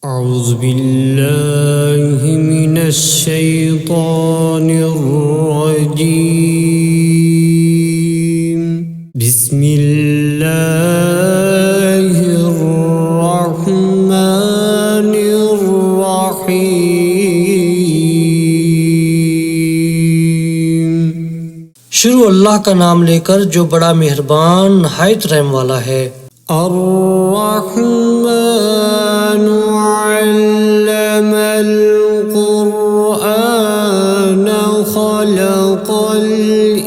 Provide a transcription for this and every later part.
अऊज़ु बिल्लाहि मिनश शैतानिर रजीम। बिस्मिल्लाहिर रहमानिर रहीम। शुरू अल्लाह का नाम लेकर जो बड़ा मेहरबान नहायत रहम वाला है। अर्रहमानु अल्लमल कुरआन खलक़ल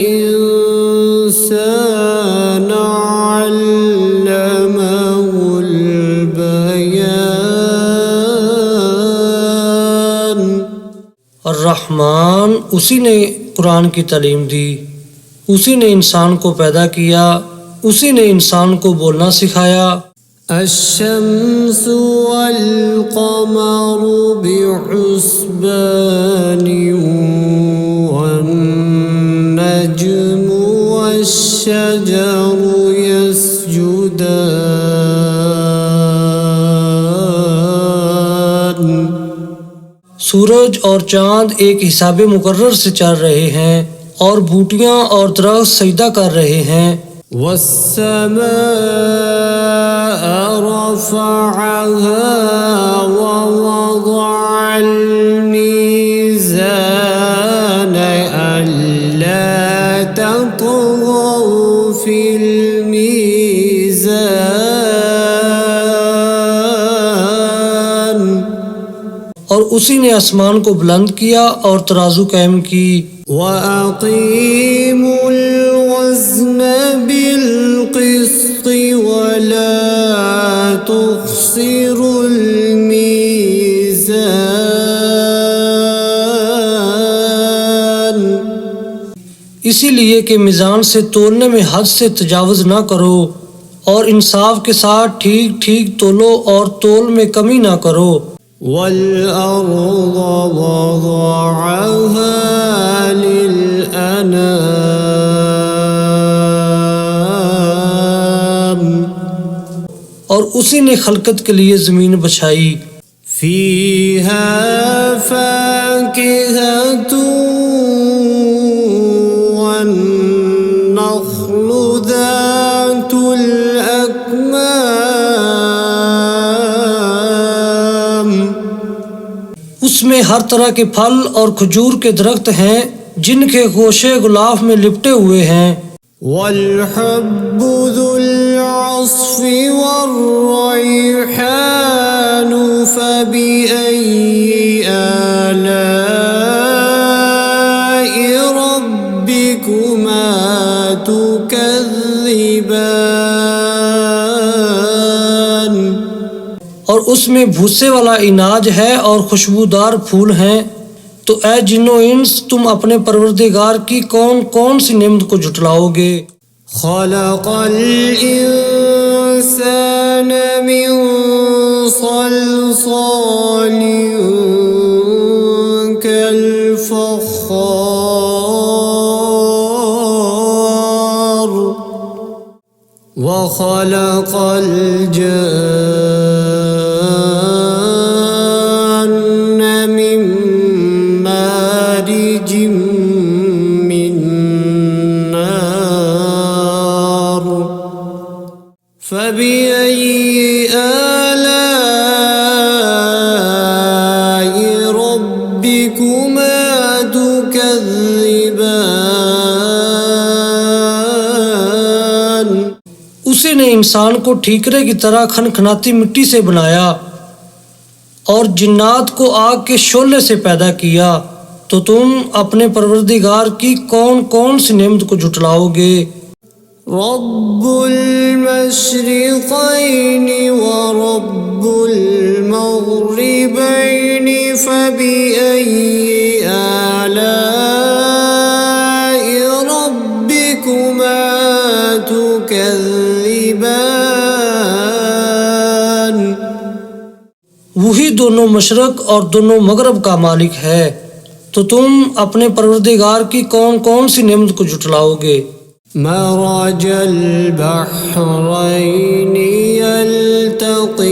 इंसान अल्लमहुल बयान। अर्रहमान उसी ने कुरान की तालीम दी, उसी ने इंसान को पैदा किया, उसी ने इंसान को बोलना सिखाया। अश्शम्सु वल क़मरु बिहुस्बानि वन नज्मु वश्शजरु यस्जुदान। सूरज और चांद एक हिसाबे मुकर्रर से चल रहे हैं और बूटियां और दरख्त सजदा कर रहे हैं। वस्समाअ रफ़अहा ववज़अल मीज़ान अल्ला ततग़ौ फ़िल मीज़ान। और उसी ने आसमान को बुलंद किया और तराजू कायम की। वअक़ीमुल वज़्न बिल क़िस्ति वला तुख़्सिरुल मीज़ान। इसीलिए कि मीज़ान से तोलने में हद से तजावुज़ ना करो और इंसाफ के साथ ठीक ठीक तोलो और तोल में कमी ना करो। वल-अर्ज़ वज़अहा लिल-अनाम। और उसी ने खलकत के लिए ज़मीन बछाई। फ़ीहा फ़ाकिहतुन वन्नख़्लु ज़ातुल अकमाम। उसमें हर तरह के फल और खजूर के दरख्त हैं जिनके गोशे गुलाफ में लिपटे हुए हैं। वल-हब्बु ज़ुल-अस्फ़ि वर्रैहानु फ़बिअय्यि आलाइ रब्बिकुमा तुकज़्ज़िबान। और उसमें भूसे वाला इनाज है और खुशबूदार फूल हैं। तो ऐ जिन्नो इंस तुम अपने परवरदिगार की कौन कौन सी नेमत को झुटलाओगे। खलक़ल इंसान मिन सल्सालिन कल फ़ख़्ख़ार व खलक़ल जन्न मिन मारिजिम मिन नार फ़बिअय्यि आलाइ रब्बिकुमा तुकज़्ज़िबान। उसी ने इंसान को ठीकरे की तरह खनखनाती मिट्टी से बनाया और जिन्नात को आग के शोले से पैदा किया। तो तुम अपने परवरदिगार की कौन कौन सी नेमत को झुटलाओगे। रब्बुल मशरिक़ैनि व रब्बुल मग़रिबैनि फ़बिअय्यि आलाइ रब्बिकुमा तुकज़्ज़िबान। वही दोनों मशरक और दोनों मगरब का मालिक है। तो तुम अपने परवरदिगार की कौन कौन सी नेमत को झुटलाओगे। मरजल बहरैनि यल्तक़ियान।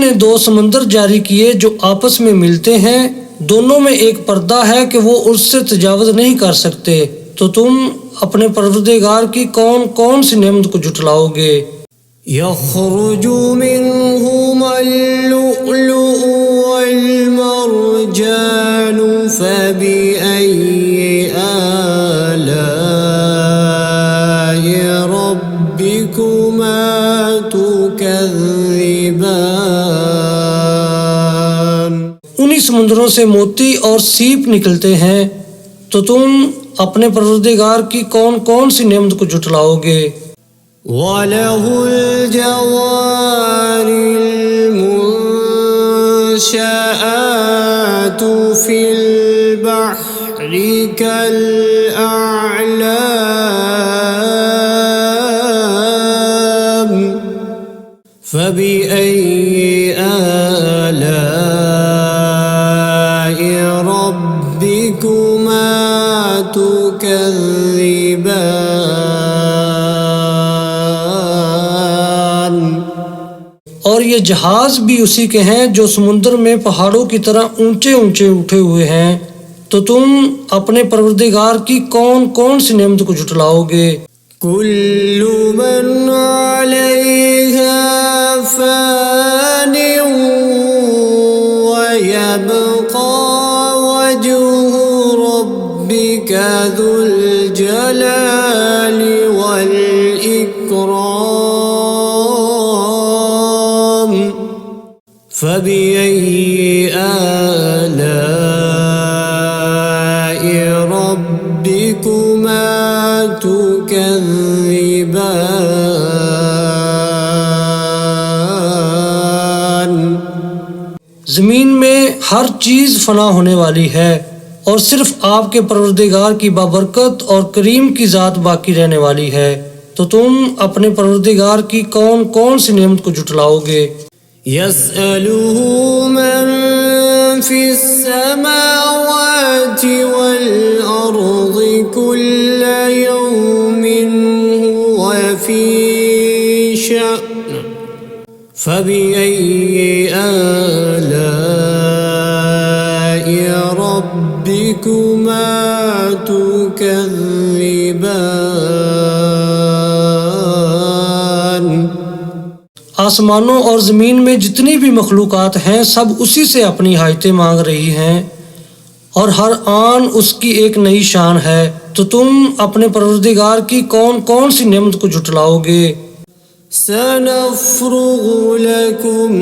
ने दो समंदर जारी किए जो आपस में मिलते हैं, दोनों में एक पर्दा है कि वो उससे तजावुज़ नहीं कर सकते, तो तुम अपने परवरदिगार की कौन कौन सी नेमत को जुटलाओगे। यख़रुजु मिन्हुमल लुअलुअ वल मरजानु फबिअय्यि आलाइ रब्बिकुमा तुकज़्ज़िबान। उन्हीं समुद्रों से मोती और सीप निकलते हैं, तो तुम अपने परवरदिगार की कौन कौन सी नेमत को जुटलाओगे। वलहुल जवारिल मुंशआतु फिल बहरि कल अअलाम फबिअय्यि आलाइ रब्बिकुमा तुकज़्ज़िबान। और ये जहाज भी उसी के हैं जो समुद्र में पहाड़ों की तरह ऊंचे ऊंचे उठे हुए हैं, तो तुम अपने परवरदिगार की कौन कौन सी नेमत को जुटलाओगे। कुल्लु मन अलैहा फ़ानिन व यबक़ा वजहु रब्बिका ज़ुल जलालि वल इकराम फबिअय्यि आलाइ रब्बिकुमा तुकज़्ज़िबान। जमीन में हर चीज फना होने वाली है और सिर्फ आपके परवरदिगार की बाबरकत और करीम की जात बाकी रहने वाली है, तो तुम अपने परवरदिगार की कौन कौन सी नेमत को जुटलाओगे। यसअलुहु मन फिस्समावाति वल अर्ज़ि कुल्ल यौमिन हुव फी शअन फबिअय्यि आलाइ रब्बिकुमा तुकज़्ज़िबान। आसमानों और ज़मीन में जितनी भी मखलूक़ात हैं सब उसी से अपनी हाजतें मांग रही हैं और हर आन उसकी एक नई शान है, तो तुम अपने परवरदिगार की कौन कौन सी नेमत को जुटलाओगे। सनफ़्रुगु लकुम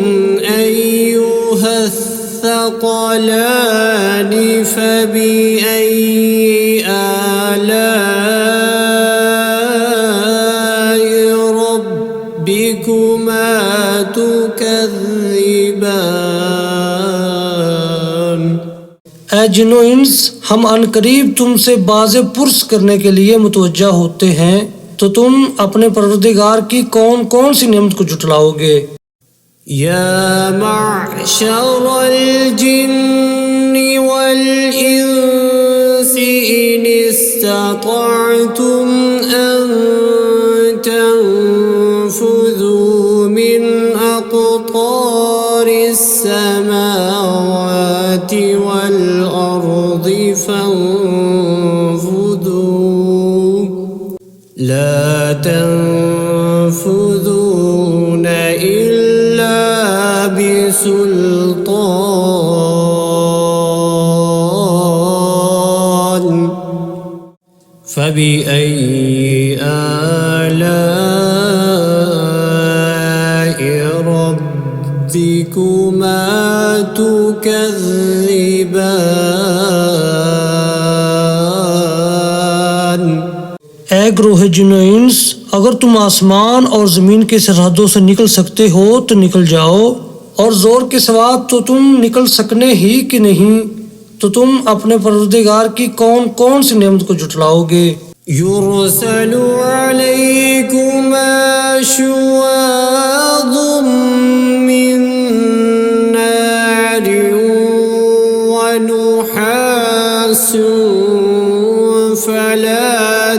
अय्युहस्सक़लानि फबिअय्यि आलाइ रब्बिकुमा तुकज़्ज़िबान। ऐ जिन्नो इंस, हम अनकरीब तुमसे बाज़े पुरस करने के लिए मुतवज्जा होते हैं, तो तुम अपने परवरदिगार की कौन कौन सी नेमत को जुटलाओगे। या मअशरल जिन्नि वल इंसि इन इस्ततअतुम अन तंफुज़ू मिन अक़तारिस समावाति वल अर्ज़ि फंफुज़ू ला तंफुज़ून इल्ला बिसुल्तान फबिअय्यि आलाइ रब्बिकुमा तुकज़्ज़िबान। ऐ ग्रोह जिन्नो इंस, अगर तुम आसमान और ज़मीन की सरहदों से निकल सकते हो तो निकल जाओ, और ज़ोर के सिवा तो तुम निकल सकने ही कि नहीं, तो तुम अपने परवरदिगार की कौन कौन सी नेमत को जुटलाओगे। युरसलु अलैकुमा शुवाज़ुम मिन नारिन व नुहासुन फला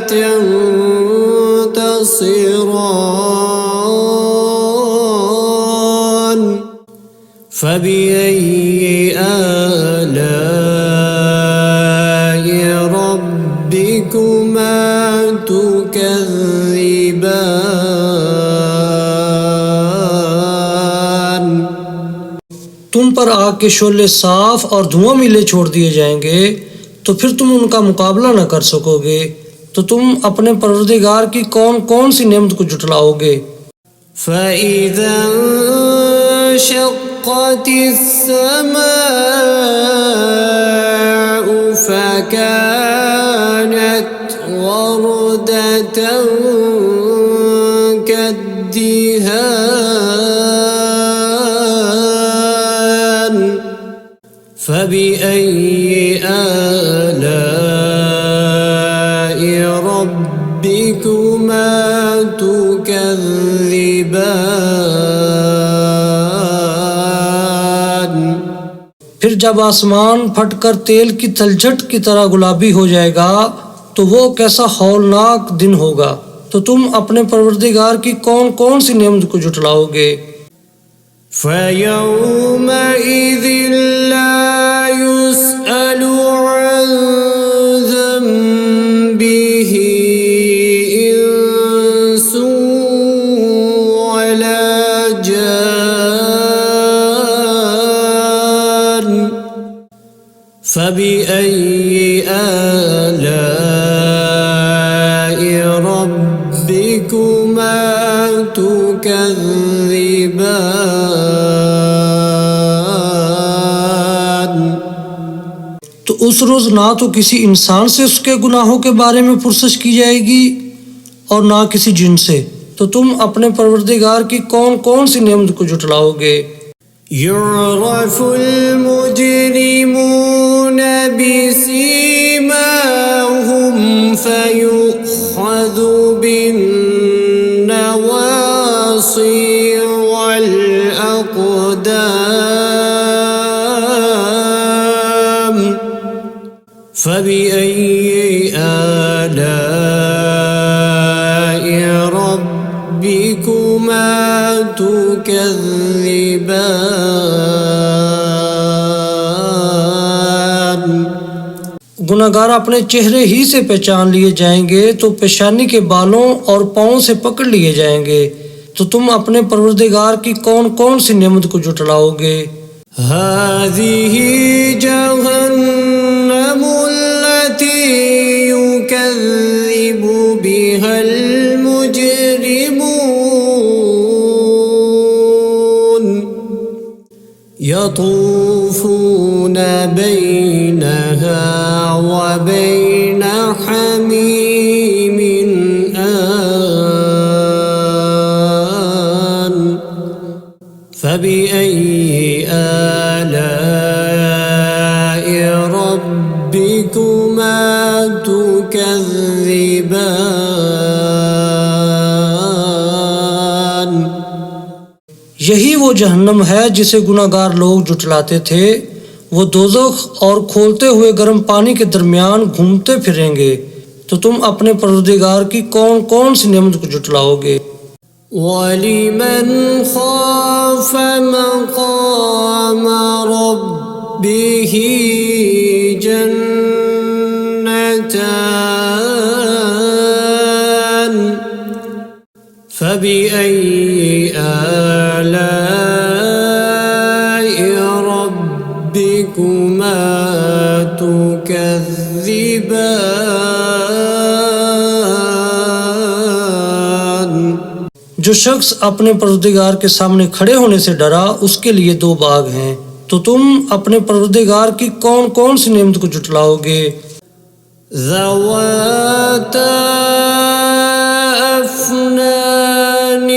तंतसिरान فبأي آلاء ربكما تكذبان। तुम पर आग के शोले साफ और धुआं मिले छोड़ दिए जाएंगे तो फिर तुम उनका मुकाबला न कर सकोगे। तो तुम अपने परवरदिगार की कौन कौन सी नेमत को जुटलाओगे। فإذا انشقت السماء فكانت وردة كالدهان فبأي آلاء ربكما تكذبان। फिर जब आसमान फटकर तेल की तलछट की तरह गुलाबी हो जाएगा तो वो कैसा हौलनाक दिन होगा। तो तुम अपने परवरदिगार की कौन कौन सी नेमत को जुटलाओगे। فيومئذ لا يسأل عن ذنبه إنس ولا جان فبأي آلاء ربكما تكذبان। तो उस रोज ना तो किसी इंसान से उसके गुनाहों के बारे में पुरसश की जाएगी और ना किसी जिन से। तो तुम अपने परवरदिगार की कौन कौन सी नेमत को जुटलाओगे। يعرف المجرمون بسيماهم فيؤخذ بالنواصي والأقدام فبأي آلاء ربكما تكذبان। गुनाहगार अपने चेहरे ही से पहचान लिए जाएंगे तो पेशानी के बालों और पाँव से पकड़ लिए जाएंगे। तो तुम अपने परवरदिगार की कौन कौन सी नेमत को जुटलाओगे। هذه جهنم التي يكذب بها المجرمون يطوفون بينها وبين حميم آن فبأي آلاء ربكما تكذبان। यही वो जहन्नम है जिसे गुनाहगार लोग जुटलाते थे। वो दोज़ख और खोलते हुए गर्म पानी के दरमियान घूमते फिरेंगे। तो तुम अपने परवरदिगार की कौन कौन सी नेमत को जुटलाओगे। वलिमन खाफ मक़ाम रब्बिही जन्नतान फबिअय्यि आलाइ रब्बिकुमा तुकज़्ज़िबान। जो शख्स अपने परवरदिगार के सामने खड़े होने से डरा उसके लिए दो बाग हैं। तो तुम अपने परवरदिगार की कौन कौन सी नेमत को जुटलाओगे। ज़वाता अफ़नान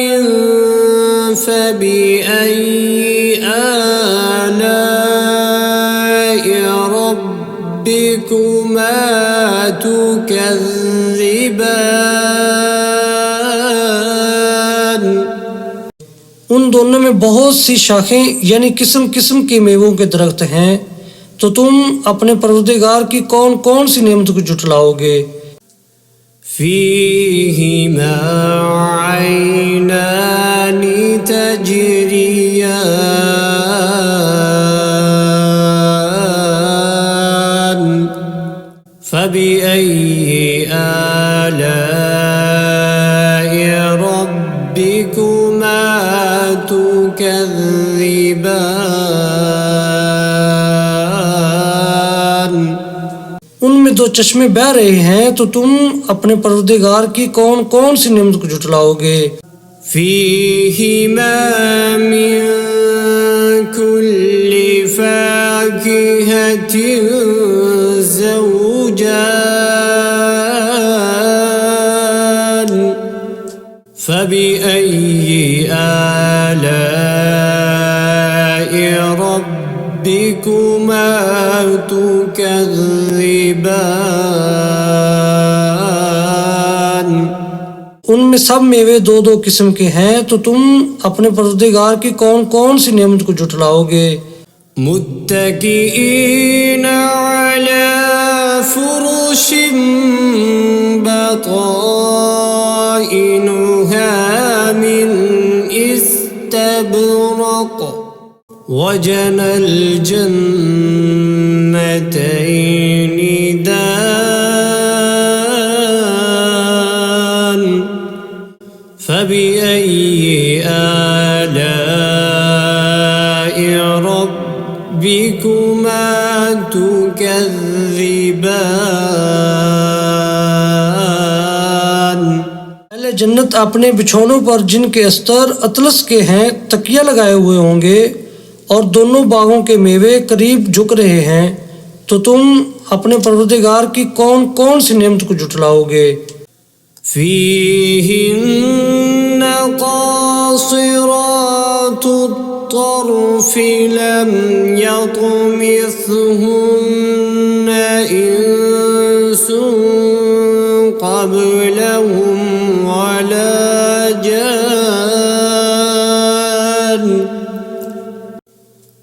फ़बिअय्यि आलाइ रब्बिकुमा तुकज़्ज़िबान। उन दोनों में बहुत सी शाखें यानी किस्म किस्म के मेवों के दरख्त हैं। तो तुम अपने परवरदिगार की कौन कौन सी नेमत को जुटलाओगे। फ़ीहिमा ऐनानि तजरियान فبأي آلاء ربكما تكذبان उनमें दो चश्मे बह रहे हैं, तो तुम अपने परवरदिगार की कौन कौन सी नेमत को झुटलाओगे। فيهما من كل فاكهة زوجان فبأي آلاء ربكما تكذبان उनमें सब मेवे दो दो किस्म के हैं, तो तुम अपने परवरदिगार की कौन कौन सी नेमत को झुटलाओगे। मुत्तकीईन अला फुरुशिन बताइनुहा मिन इस्तबरक वजनल जन्नतैनि दान فبأي آلاء ربكما تكذبان पहले जन्नत अपने बिछौनों पर जिनके अस्तर अतलस के हैं तकिया लगाए हुए होंगे, और दोनों बागों के मेवे करीब झुक रहे हैं, तो तुम अपने परवरदिगार की कौन कौन सी नेमत को झुटलाओगे। فيهن قاصرات الطرف لم يطمثهن إنس قبلهم ولا جان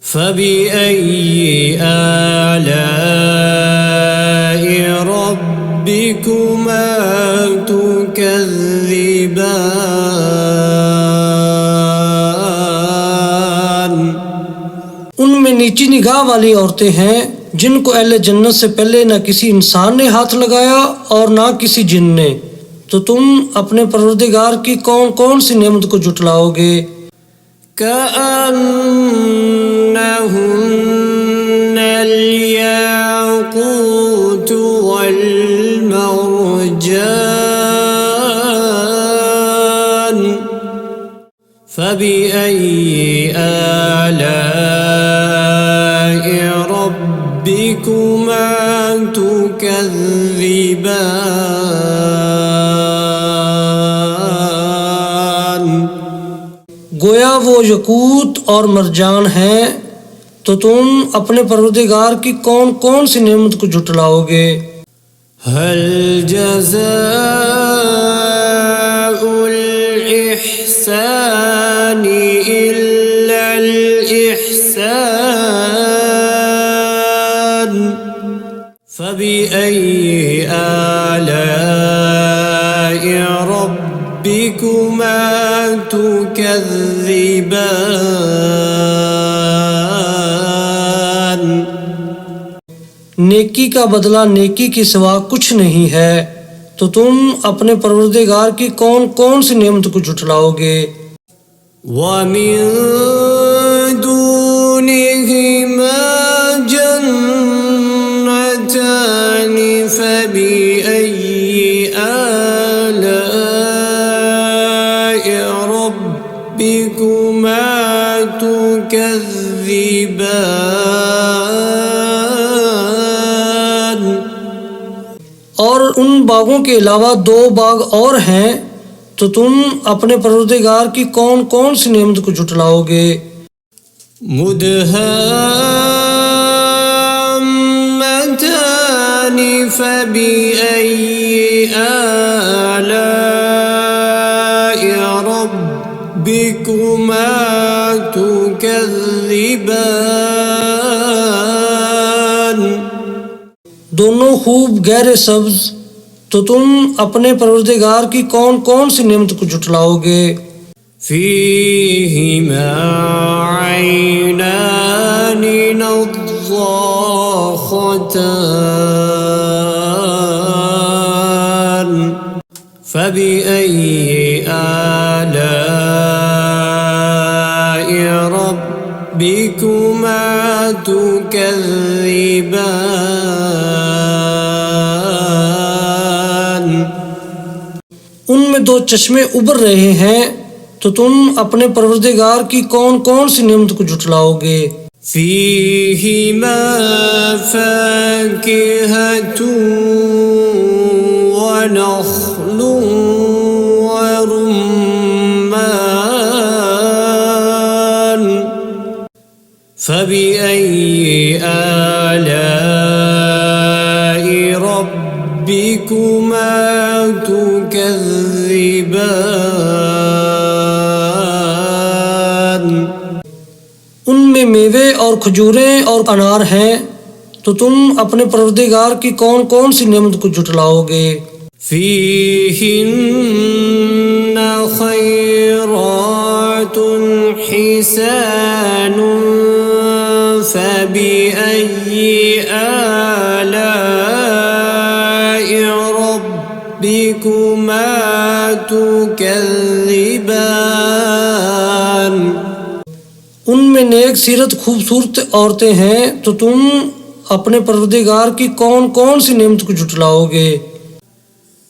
فبأي آلاء ربكما تكذبان उनमें नीची निगाह वाली औरतें हैं, जिनको अहले जन्नत से पहले न किसी इंसान ने हाथ लगाया और ना किसी जिन ने, तो तुम अपने परवरदिगार की कौन कौन सी नेमत को झुटलाओगे। كأنهن الياقوت والمرجان فبأي آلاء ربكما تكذبان गोया वो यकूत और मरजान हैं, तो तुम अपने परवरदिगार की कौन कौन सी नेमत को झुटलाओगे। هل جزاء الإحسان إلا الإحسان فبأي آلاء ربكما تكذبان नेकी का बदला नेकी के सिवा कुछ नहीं है, तो तुम अपने परवरदिगार की कौन कौन सी नेमत को झुटलाओगे। ومن دونهما جنتان فبأي آلاء ربكما تكذبان और उन बागों के अलावा दो बाग और हैं, तो तुम अपने परवरदिगार की कौन कौन सी नेमत को झुटलाओगे। मुदहाम्मतान फबिअय्यि आलाइ रब्बिकुमा तुकज़्ज़िबान दोनों खूब गहरे सब्ज, तो तुम अपने परवरदिगार की कौन कौन सी नेमत को झुटलाओगे। فيهما عينان نضاختان فبأي آلاء ربكما تكذبان उनमें दो चश्मे उबर रहे हैं, तो तुम अपने परवरदिगार की कौन कौन सी नेमत को झुटलाओगे। فيهما فاكهة ونخل ورمان فبأي آلاء ربكما تكذبان उनमें मेवे और खजूरें और अनार हैं, तो तुम अपने परवरदिगार की कौन कौन सी नेमत को झुटलाओगे। فيهن خيرات حسان فبأي آلاء ربكما تكذبان उनमें नेक सीरत खूबसूरत औरतें हैं, तो तुम अपने परवरदिगार की कौन कौन सी नेमत को झुटलाओगे।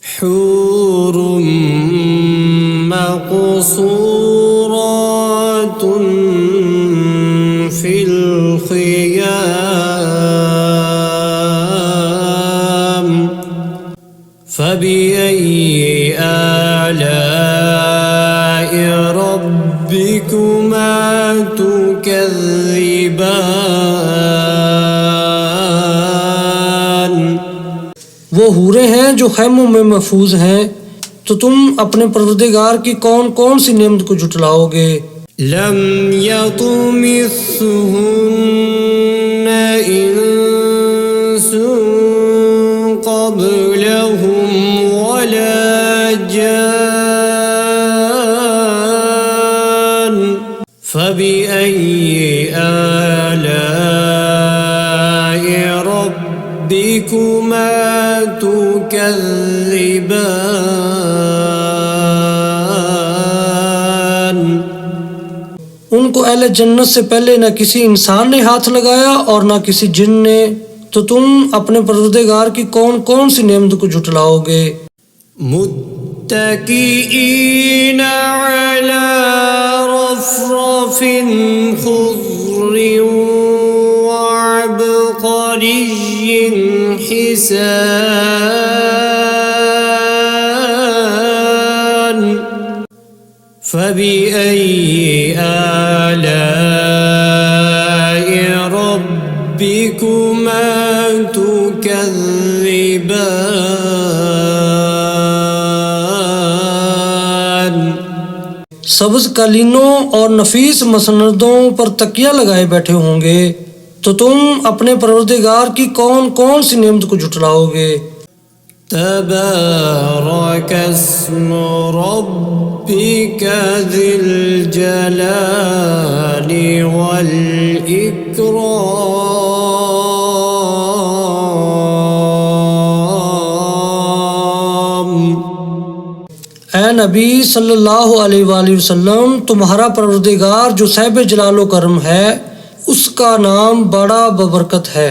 حور مقصورات في الخيام فبأي آلاء ربكما تكذبان वो हूरें हैं जो खैमों में महफूज हैं, तो तुम अपने परवरदिगार की कौन कौन सी नेमत को झुटलाओगे। لم يطمثهن إنس قبلهم ولا جان فبأي آلاء ربكما تكذبان उनको अहले जन्नत से पहले न किसी इंसान ने हाथ लगाया और न किसी जिन ने, तो तुम अपने परवरदिगार की कौन कौन सी नेमत को झुटलाओगे। متكئين على رفرف خضر وعبقري حسان فبأي آلاء ربكما تكذبان सब्ज कालीनों और नफीस मसनदों पर तकिया लगाए बैठे होंगे, तो तुम अपने परवरदिगार की कौन कौन सी नेमत को झुटलाओगे। تبارك اسم ربك ذي الجلال والإكرام ऐ नबी सल्लल्लाहु अलैहि वसल्लम, तुम्हारा परवरदिगार जो साहिब जलालो करम है, उसका नाम बड़ा बबरकत है।